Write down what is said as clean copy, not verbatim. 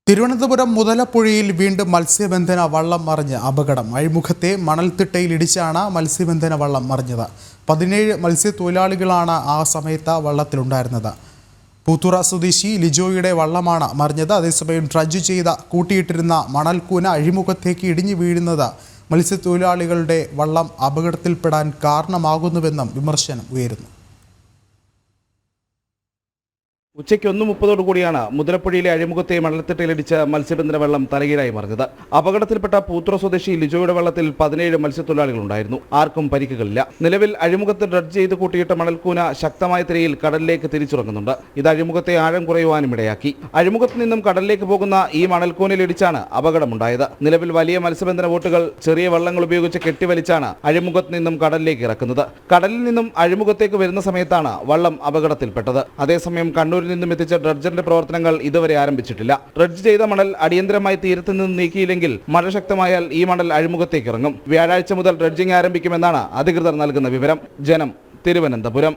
തിരുവനന്തപുരം മുതലപ്പുഴയിൽ വീണ്ടും മത്സ്യബന്ധന വള്ളം മറിഞ്ഞ് അപകടം. അഴിമുഖത്തെ മണൽത്തിട്ടയിൽ ഇടിച്ചാണ് മത്സ്യബന്ധന വള്ളം മറിഞ്ഞത്. 17 മത്സ്യത്തൊഴിലാളികളാണ് ആ സമയത്ത് വള്ളത്തിലുണ്ടായിരുന്നത്. പൂത്തുറ സ്വദേശി ലിജോയുടെ വള്ളമാണ് മറിഞ്ഞത്. അതേസമയം ഡ്രഡ്ജ് ചെയ്ത് കൂട്ടിയിട്ടിരുന്ന മണൽക്കൂന അഴിമുഖത്തേക്ക് ഇടിഞ്ഞു വീഴുന്നത് മത്സ്യത്തൊഴിലാളികളുടെ വള്ളം അപകടത്തിൽപ്പെടാൻ കാരണമാകുന്നുവെന്നും വിമർശനം ഉയരുന്നു. ഉച്ചയ്ക്ക് 1:30 മുതലപ്പുഴയിലെ അഴിമുഖത്തെ മണൽത്തിട്ടയിലിടിച്ച് മത്സ്യബന്ധന വെള്ളം തലകീഴായി മറിഞ്ഞത്. അപകടത്തിൽപ്പെട്ട പൂത്തുറ സ്വദേശി ലിജോയുടെ വെള്ളത്തിൽ 17 മത്സ്യത്തൊഴിലാളികളുണ്ടായിരുന്നു. ആർക്കും പരിക്കുകളില്ല. നിലവിൽ അഴിമുഖത്ത് ഡ്രഡ്ജ് ചെയ്ത് കൂട്ടിയിട്ട മണൽക്കൂന ശക്തമായ തിരയിൽ കടലിലേക്ക് തിരിച്ചുറങ്ങുന്നുണ്ട്. ഇത് അഴിമുഖത്തെ ആഴം കുറയുവാനും ഇടയാക്കി. അഴിമുഖത്ത് നിന്നും കടലിലേക്ക് പോകുന്ന ഈ മണൽക്കൂനയിലിടിച്ചാണ് അപകടമുണ്ടായത്. നിലവിൽ വലിയ മത്സ്യബന്ധന ബോട്ടുകൾ ചെറിയ വള്ളങ്ങൾ ഉപയോഗിച്ച് കെട്ടിവലിച്ചാണ് അഴിമുഖത്ത് നിന്നും കടലിലേക്ക് ഇറക്കുന്നത്. കടലിൽ നിന്നും അഴിമുഖത്തേക്ക് വരുന്ന സമയത്താണ് വള്ളം അപകടത്തിൽപ്പെട്ടത്. അതേസമയം കണ്ണൂർ നിന്നും എത്തിച്ച ഡ്രഡ്ജറിന്റെ പ്രവർത്തനങ്ങൾ ഇതുവരെ ആരംഭിച്ചിട്ടില്ല. ഡ്രഡ്ജ് ചെയ്ത മണൽ അടിയന്തരമായി തീരത്ത് നിന്ന് നീക്കിയില്ലെങ്കിൽ മഴ ശക്തമായാൽ ഈ മണൽ അഴിമുഖത്തേക്ക് ഇറങ്ങും. വ്യാഴാഴ്ച മുതൽ ഡ്രഡ്ജിംഗ് ആരംഭിക്കുമെന്നാണ് അധികൃതർ നൽകുന്ന വിവരം. ജനം, തിരുവനന്തപുരം.